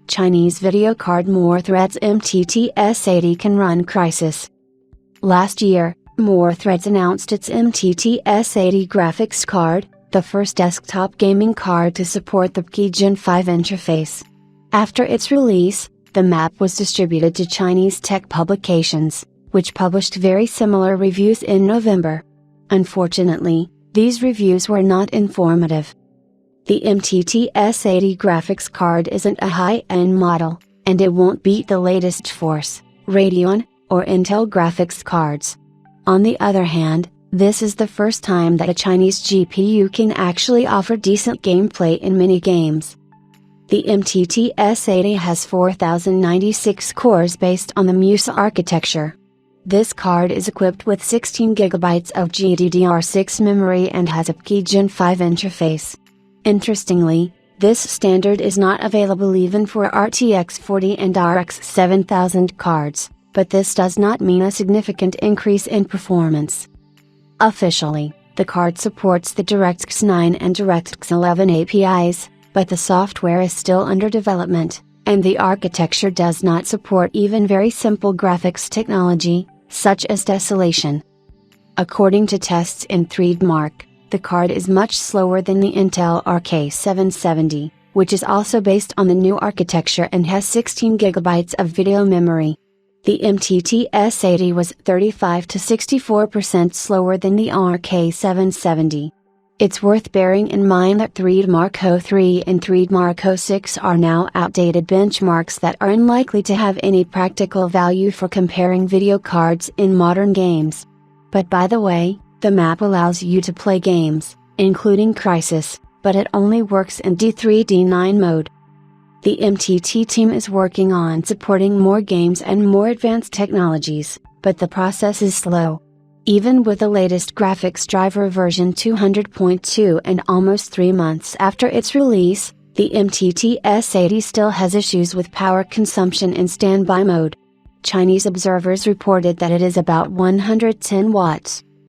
Chinese video card Moore Threads MTT S80 can run Crysis. Last year, Moore Threads announced its MTT S80 graphics card, the first desktop gaming card to support the PCI Gen 5 interface. After its release, the map was distributed to Chinese tech publications, which published very similar reviews in November. Unfortunately, these reviews were not informative. The MTT S80 graphics card isn't a high-end model, and it won't beat the latest Force, Radeon, or Intel graphics cards. On the other hand, this is the first time that a Chinese GPU can actually offer decent gameplay in many games. The MTT S80 has 4096 cores based on the Musa architecture. This card is equipped with 16 GB of GDDR6 memory and has a PCI Gen 5 interface. Interestingly, this standard is not available even for RTX 40 and RX 7000 cards, but this does not mean a significant increase in performance. Officially, the card supports the DirectX 9 and DirectX 11 APIs, but the software is still under development, and the architecture does not support even very simple graphics technology, such as tessellation. According to tests in Threadmark, the card is much slower than the Intel RK770, which is also based on the new architecture and has 16 GB of video memory. The MTT S80 was 35 to 64% slower than the RK770. It's worth bearing in mind that Threadmark 03 and Threadmark 06 are now outdated benchmarks that are unlikely to have any practical value for comparing video cards in modern games. But by the way, the map allows you to play games, including Crysis, but it only works in D3D9 mode. The MTT team is working on supporting more games and more advanced technologies, but the process is slow. Even with the latest graphics driver version 200.2 and almost 3 months after its release, the MTT S80 still has issues with power consumption in standby mode. Chinese observers reported that it is about 110 watts.